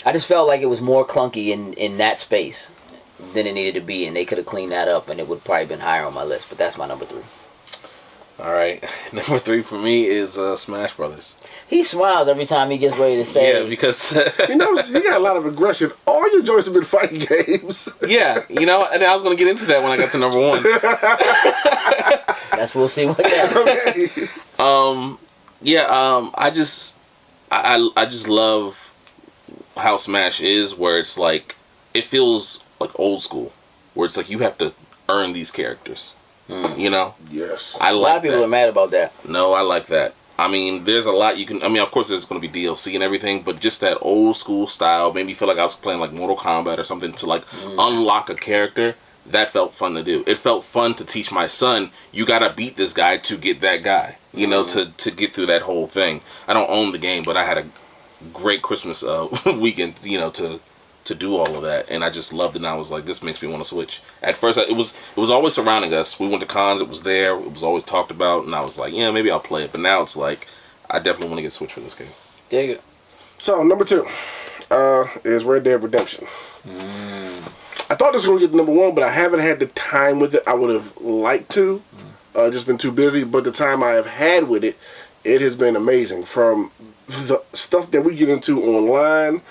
Speaker 2: I just felt like it was more clunky in that space than it needed to be. And they could have cleaned that up and it would probably been higher on my list. But that's my number 3.
Speaker 4: All right. Number 3 for me is Smash Brothers.
Speaker 2: He smiles every time he gets ready to say...
Speaker 4: Yeah, because...
Speaker 3: You know, he got a lot of aggression. All your joints have been fighting games.
Speaker 4: Yeah, you know, and I was going to get into that when I got to number 1.
Speaker 2: We'll see what that is.
Speaker 3: Okay.
Speaker 4: I just love how Smash is, where it's like, it feels like old school, where it's like you have to earn these characters. You know?
Speaker 3: Yes.
Speaker 2: A lot of people are mad about that.
Speaker 4: No, I like that. I mean, there's a lot you can... I mean, of course, there's going to be DLC and everything, but just that old school style made me feel like I was playing like Mortal Kombat or something to like unlock a character. That felt fun to do. It felt fun to teach my son, you got to beat this guy to get that guy. You know, to get through that whole thing. I don't own the game, but I had a great Christmas weekend, you know, to do all of that, and I just loved it. And I was like, this makes me want to switch. At first, it was always surrounding us. We went to cons, it was there, it was always talked about, and I was like, yeah, maybe I'll play it. But now it's like, I definitely want to get switched for this game.
Speaker 2: Dig it.
Speaker 3: So, number 2 is Red Dead Redemption. I thought this was going to get number 1, but I haven't had the time with it. I would have liked to. Just been too busy, but the time I have had with it, it has been amazing. From the stuff that we get into online...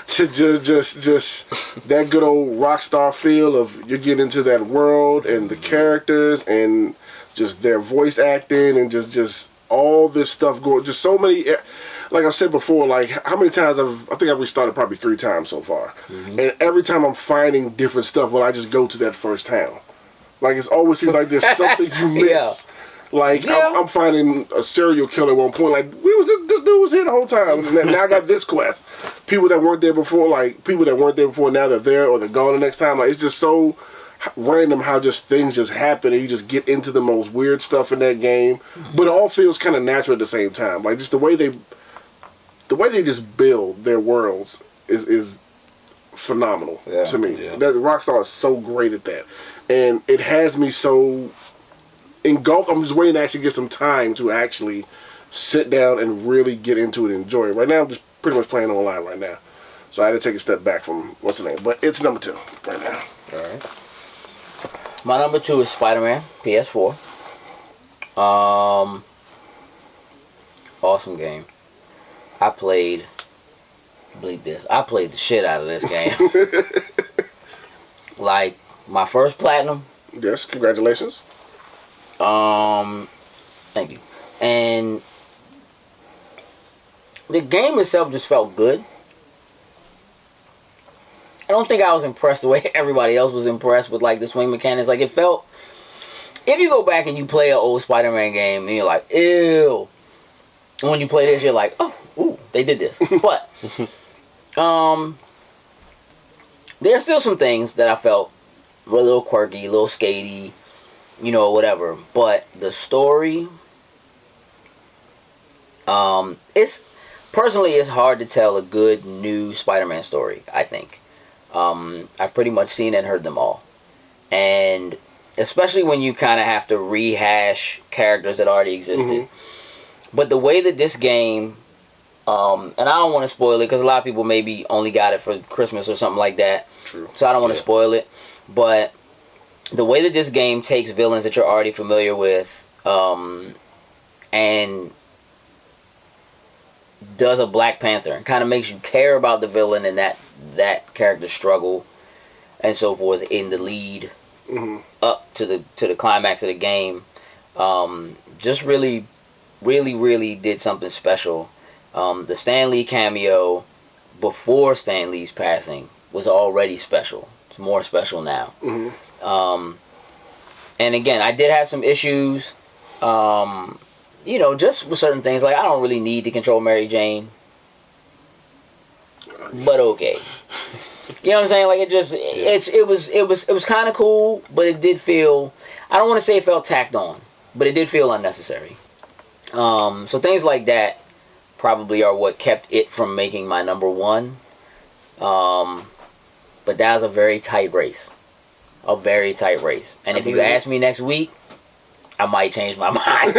Speaker 3: to just that good old Rockstar feel of you get into that world and the characters and just their voice acting and just all this stuff going, just so many, like I said before, like how many times I think I've restarted probably 3 times so far, and every time I'm finding different stuff when I just go to that first town, like it's always seems like there's something you miss.
Speaker 2: Yeah.
Speaker 3: Like, yeah. I'm finding a serial killer at one point. Like, this dude was here the whole time. And now I got this quest. People that weren't there before, now they're there or they're gone the next time. Like, it's just so random how just things just happen and you just get into the most weird stuff in that game. But it all feels kind of natural at the same time. Like, just the way they just build their worlds is phenomenal to me.
Speaker 4: Yeah.
Speaker 3: That Rockstar is so great at that. And it has me so... engulfed. I'm just waiting to actually get some time to actually sit down and really get into it and enjoy it. Right now, I'm just pretty much playing online right now. So I had to take a step back from what's the name. But it's number 2 right now.
Speaker 2: All right. My number 2 is Spider-Man, PS4. Awesome game. I played the shit out of this game. Like, my first platinum.
Speaker 3: Yes, congratulations.
Speaker 2: Thank you. And the game itself just felt good. I don't think I was impressed the way everybody else was impressed with like the swing mechanics. Like it felt, if you go back and you play an old Spider-Man game and you're like, ew. And when you play this, you're like, oh, ooh, they did this. But there's still some things that I felt were a little quirky, a little skatey, you know, whatever. But the story It's personally, it's hard to tell a good new Spider-Man story. I think I've pretty much seen and heard them all, and especially when you kind of have to rehash characters that already existed. But the way that this game, and I don't want to spoil it because a lot of people maybe only got it for Christmas or something like that.
Speaker 3: True.
Speaker 2: So I don't want to spoil it. But the way that this game takes villains that you're already familiar with, and does a Black Panther and kind of makes you care about the villain and that character's struggle and so forth in the lead up to the climax of the game, just really did something special. The Stan Lee cameo before Stan Lee's passing was already special. It's more special now. And again, I did have some issues, just with certain things. Like, I don't really need to control Mary Jane, but okay. You know what I'm saying? Like, it was kind of cool, but it did feel, I don't want to say it felt tacked on, but it did feel unnecessary. So things like that probably are what kept it from making my number one. But that was a very tight race. And if you ask me next week, I might change my mind.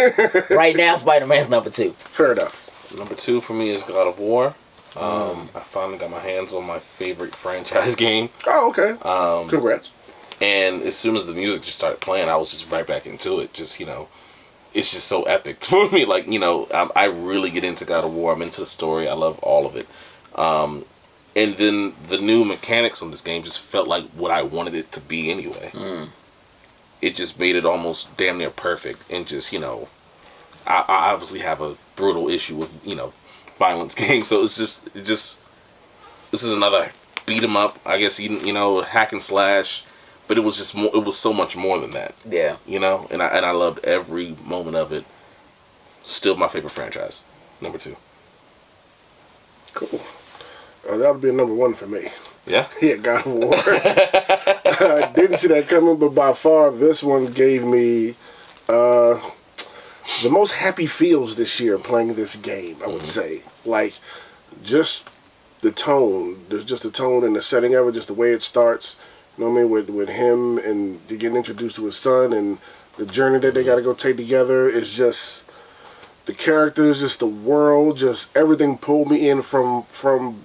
Speaker 2: Right now, Spider-Man's number 2.
Speaker 3: Fair enough.
Speaker 4: Number 2 for me is God of War. I finally got my hands on my favorite franchise game.
Speaker 3: Oh, okay. Congrats.
Speaker 4: And as soon as the music just started playing, I was just right back into it. Just, it's just so epic for me. Like, I really get into God of War. I'm into the story. I love all of it. And then the new mechanics on this game just felt like what I wanted it to be anyway. It just made it almost damn near perfect. And just, I obviously have a brutal issue with, violence games. So this is another beat 'em up, I guess, hack and slash. But it was just more, it was so much more than that.
Speaker 2: Yeah.
Speaker 4: And I loved every moment of it. Still my favorite franchise. Number 2.
Speaker 3: Cool. That would be a number 1 for me.
Speaker 4: Yeah?
Speaker 3: Yeah, God of War. I didn't see that coming, but by far this one gave me the most happy feels this year playing this game, I would say. Like, just the tone. There's just the tone and the setting of it, just the way it starts. You know what I mean? With him and you getting introduced to his son and the journey that they got to go take together is just... The characters, just the world, just everything pulled me in from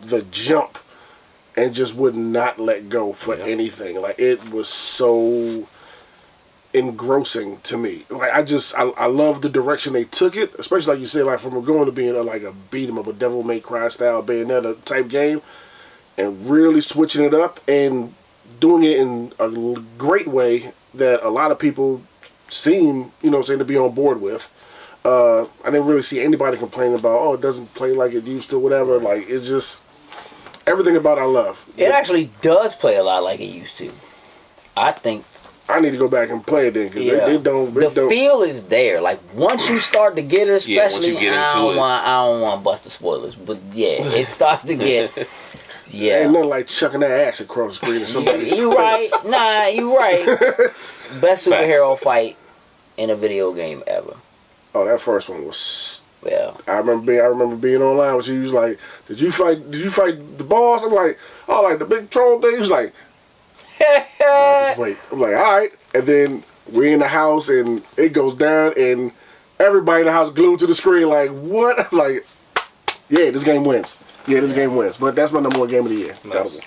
Speaker 3: the jump and just would not let go for anything. Like, it was so engrossing to me. Like, I love the direction they took it, especially like you said, like from going to being like a beat 'em up, a Devil May Cry style Bayonetta type game, and really switching it up and doing it in a great way that a lot of people seem, to be on board with. I didn't really see anybody complaining about, it doesn't play like it used to, whatever. Like, it's just everything about it I love.
Speaker 2: It actually does play a lot like it used to. I think
Speaker 3: I need to go back and play it then because they don't.
Speaker 2: The feel is there. Like, once you start to get it, especially,
Speaker 4: once you get
Speaker 2: I don't want to bust the spoilers, but it starts to get. Yeah.
Speaker 3: Ain't nothing like chucking that axe across the screen or somebody.
Speaker 2: You right. Nah, you right. Best superhero fight in a video game ever.
Speaker 3: Oh, that first one was.
Speaker 2: Yeah.
Speaker 3: I remember being online with you. He was like, "Did you fight the boss?" I'm like, "Oh, like the big troll thing." He was like, "No, just wait." I'm like, "All right." And then we're in the house and it goes down and everybody in the house glued to the screen. Like, what? I'm like, yeah, this game wins. Yeah, this game wins. But that's my number 1 game of the year.
Speaker 4: Nice.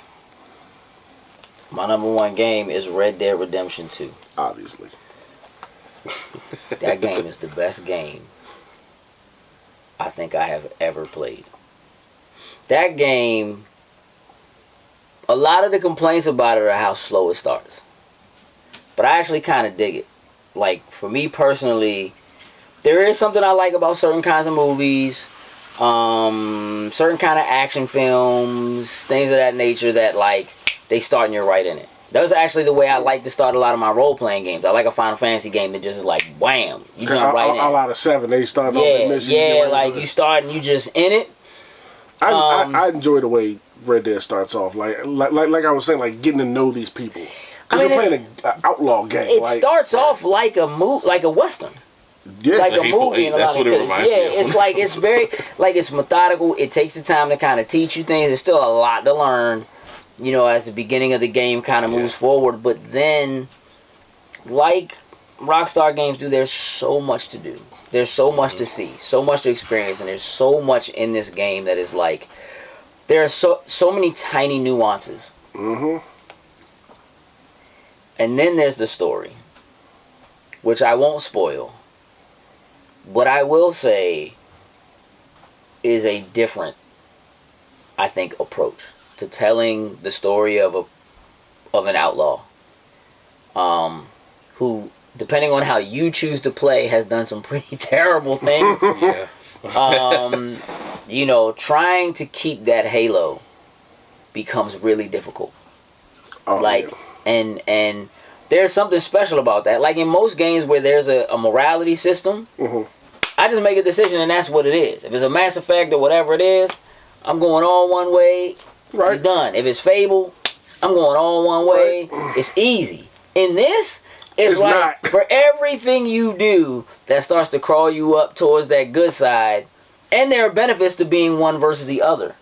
Speaker 2: My number 1 game is Red Dead Redemption 2.
Speaker 3: Obviously.
Speaker 2: That game is the best game I think I have ever played. That game, a lot of the complaints about it are how slow it starts. But I actually kind of dig it. Like, for me personally, there is something I like about certain kinds of movies, certain kind of action films, things of that nature that, like, they start and you're right in it. That was actually the way I like to start a lot of my role-playing games. I like a Final Fantasy game that just is like, wham, you jump right in.
Speaker 3: A lot of 7, they start off the mission.
Speaker 2: Yeah, like you start and you just in it.
Speaker 3: I enjoy the way Red Dead starts off. Like I was saying, like getting to know these people. Because you're playing an outlaw game.
Speaker 2: It starts off like a Western.
Speaker 3: Yeah.
Speaker 2: like a
Speaker 4: Hateful
Speaker 2: movie
Speaker 4: Eight,
Speaker 2: in a
Speaker 4: that's
Speaker 2: lot of
Speaker 4: what it
Speaker 2: cases.
Speaker 4: reminds
Speaker 2: Yeah,
Speaker 4: me of.
Speaker 2: it's like it's very like it's methodical. It takes the time to kind of teach you things. There's still a lot to learn, you know, as the beginning of the game kind of moves forward. But then, like Rockstar games do, there's so much to do. There's so much to see, so much to experience, and there's so much in this game that is like there are so many tiny nuances.
Speaker 3: Mm-hmm.
Speaker 2: And then there's the story, which I won't spoil. What I will say is a different, I think, approach to telling the story of an outlaw, who, depending on how you choose to play, has done some pretty terrible things. You know, trying to keep that halo becomes really difficult. And there's something special about that. Like in most games where there's a morality system, I just make a decision and that's what it is. If it's a Mass Effect or whatever it is, I'm going all one way.
Speaker 3: Right.
Speaker 2: You're done. If it's Fable, I'm going all one way. It's easy. In this, it's like
Speaker 3: not.
Speaker 2: For everything you do that starts to crawl you up towards that good side, and there are benefits to being one versus the other.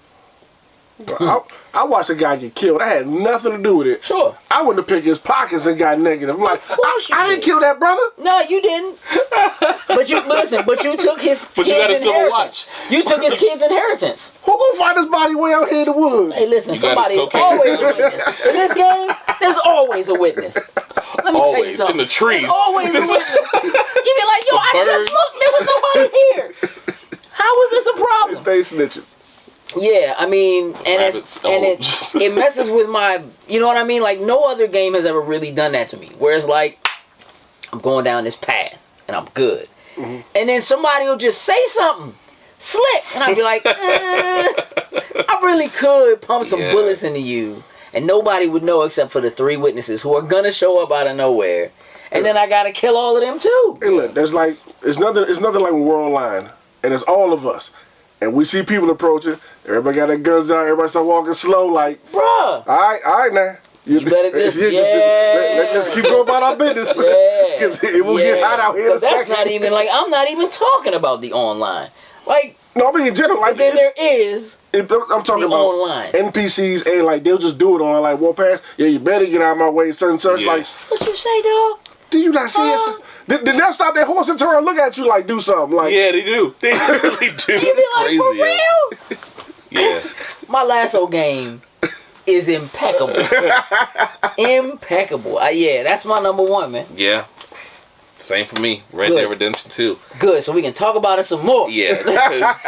Speaker 3: I watched a guy get killed. I had nothing to do with it.
Speaker 2: Sure.
Speaker 3: I went to pick his pockets and got negative. I'm like, I didn't
Speaker 2: did.
Speaker 3: kill that brother.
Speaker 2: No, you didn't. But you took his
Speaker 4: But
Speaker 2: kid's
Speaker 4: you got a civil
Speaker 2: inheritance.
Speaker 4: watch.
Speaker 2: You took his kid's inheritance.
Speaker 3: Who gonna find his body way out here in the woods?
Speaker 2: Hey, listen,
Speaker 4: You got his
Speaker 2: somebody is
Speaker 4: cocaine.
Speaker 2: always a witness. In this game, there's always a witness. Let me tell you
Speaker 4: Always
Speaker 2: something.
Speaker 4: in the trees.
Speaker 2: There's always a witness. You be like, yo, I
Speaker 4: birds.
Speaker 2: just looked. There was nobody here. How was this a problem?
Speaker 3: Stay snitching.
Speaker 2: Yeah, I mean, and
Speaker 4: Rabbits.
Speaker 2: it messes with my, you know what I mean? Like no other game has ever really done that to me. Where it's like, I'm going down this path and I'm good, and then somebody will just say something slick, and I'll be like, I really could pump some bullets into you, and nobody would know except for the 3 witnesses who are gonna show up out of nowhere, and then I gotta kill all of them too.
Speaker 3: Hey, look, there's like it's nothing like when we're online, and it's all of us, and we see people approaching. Everybody got their guns out. Everybody start walking slow, like,
Speaker 2: Bruh.
Speaker 3: all right, now.
Speaker 2: You better just,
Speaker 3: let's just keep going about our business.
Speaker 2: Yeah.
Speaker 3: Because it will get hot out here in a
Speaker 2: That's
Speaker 3: second.
Speaker 2: not even like, I'm not even talking about the online. Like,
Speaker 3: No, I mean in general, like
Speaker 2: then there is
Speaker 3: I'm talking
Speaker 2: the
Speaker 3: about
Speaker 2: online.
Speaker 3: NPCs and like they'll just do it on like walk past. Yeah, you better get out of my way, such and such.
Speaker 4: Yeah.
Speaker 3: Like,
Speaker 2: What you say, dog?
Speaker 3: do you not see us? Did they stop their horse and turn and look at you like do something? Like,
Speaker 4: Yeah, they do. They really do.
Speaker 2: You be
Speaker 4: It's
Speaker 2: like,
Speaker 4: crazy.
Speaker 2: for
Speaker 4: yo.
Speaker 2: real?
Speaker 4: Yeah.
Speaker 2: My Lasso game is impeccable. Impeccable. Yeah, that's my number 1, man.
Speaker 4: Yeah. Same for me. Red
Speaker 2: Good.
Speaker 4: Dead Redemption 2.
Speaker 2: Good, so we can talk about it some more.
Speaker 4: Yeah. because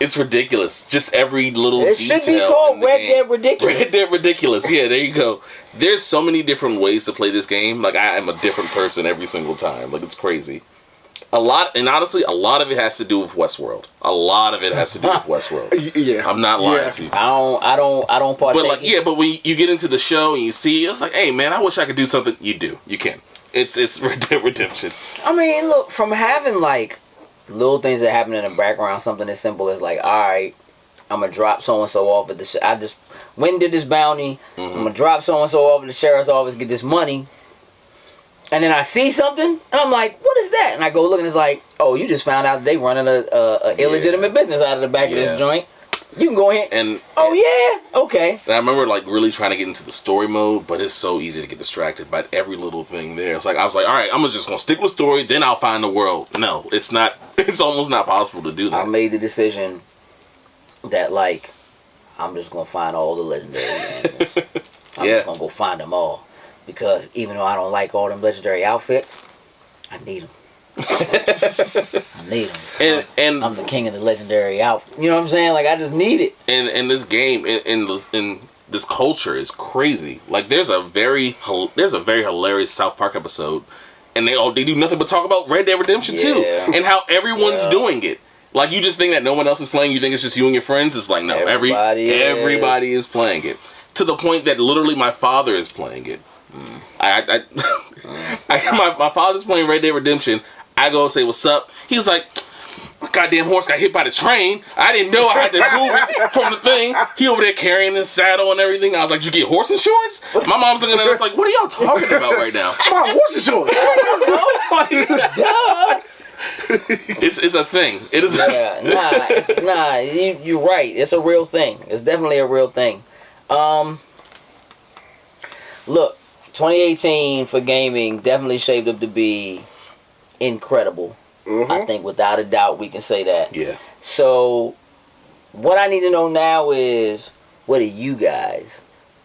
Speaker 4: it's ridiculous. Just every little
Speaker 2: It
Speaker 4: detail.
Speaker 2: should be
Speaker 4: in
Speaker 2: called
Speaker 4: the
Speaker 2: Red
Speaker 4: game.
Speaker 2: Dead Ridiculous.
Speaker 4: Red Dead Ridiculous. Yeah, there you go. There's so many different ways to play this game. Like, I am a different person every single time. Like, it's crazy. And honestly, a lot of it has to do with Westworld. A lot of it has to do with Westworld.
Speaker 3: yeah,
Speaker 4: I'm not lying to you.
Speaker 2: I don't partake.
Speaker 4: But like, yeah, but when you get into the show and you see, it's like, hey man, I wish I could do something. You do, you can. It's Red Dead Redemption.
Speaker 2: I mean, look, from having like little things that happen in the background, something as simple as like, all right, I'm gonna drop so and so off at the. I just went and did this bounty. I'm gonna drop so and so off at the sheriff's office, get this money. And then I see something, and I'm like, what is that? And I go look, and it's like, oh, you just found out they running a illegitimate business out of the back of this joint. You can go ahead.
Speaker 4: And
Speaker 2: Okay.
Speaker 4: And I remember like really trying to get into the story mode, but it's so easy to get distracted by every little thing there. It's like I was like, all right, I'm just gonna stick with story, then I'll find the world. No, it's not. It's almost not possible to do that.
Speaker 2: I made the decision that like, I'm just gonna find all the legendary animals. I'm just gonna go find them all. Because even though I don't like all them legendary outfits, I need them. I need them.
Speaker 4: And
Speaker 2: I'm the king of the legendary outfit. You know what I'm saying? Like, I just need it.
Speaker 4: and this game in this culture is crazy. Like there's a very hilarious South Park episode, and they do nothing but talk about Red Dead Redemption 2 and how everyone's doing it. Like you just think that no one else is playing. You think it's just you and your friends. It's like no, everybody is playing it to the point that literally my father is playing it. My father's playing Red Dead Redemption. I go say what's up. He's like, my goddamn horse got hit by the train. I didn't know I had to move it from the thing. He over there carrying his saddle and everything. I was like, did you get horse insurance? My mom's looking at us like, what are y'all talking about right now?
Speaker 3: my horse insurance.
Speaker 2: Duh.
Speaker 4: It's a thing. It is.
Speaker 2: Yeah, you're right. It's a real thing. It's definitely a real thing. Look, 2018 for gaming definitely shaped up to be incredible. I think without a doubt we can say that.
Speaker 4: Yeah.
Speaker 2: So, what I need to know now is, what do you guys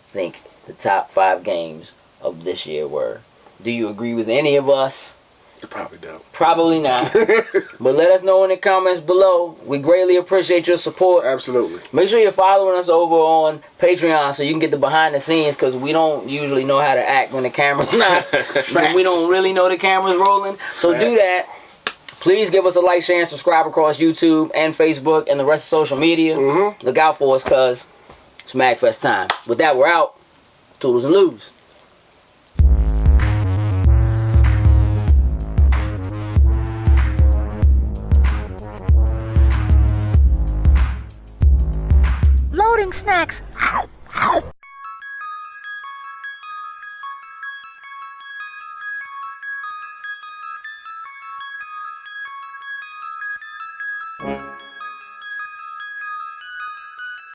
Speaker 2: think the top 5 games of this year were? Do you agree with any of us?
Speaker 3: You probably don't.
Speaker 2: Probably not. But let us know in the comments below. We greatly appreciate your support.
Speaker 3: Absolutely.
Speaker 2: Make sure you're following us over on Patreon so you can get the behind the scenes, because we don't usually know how to act when the camera's not. When we don't really know the camera's rolling. So do that. Please give us a like, share, and subscribe across YouTube and Facebook and the rest of social media. Look out for us, because it's MagFest time. With that, we're out. Toodles and Lose.
Speaker 1: Loading snacks.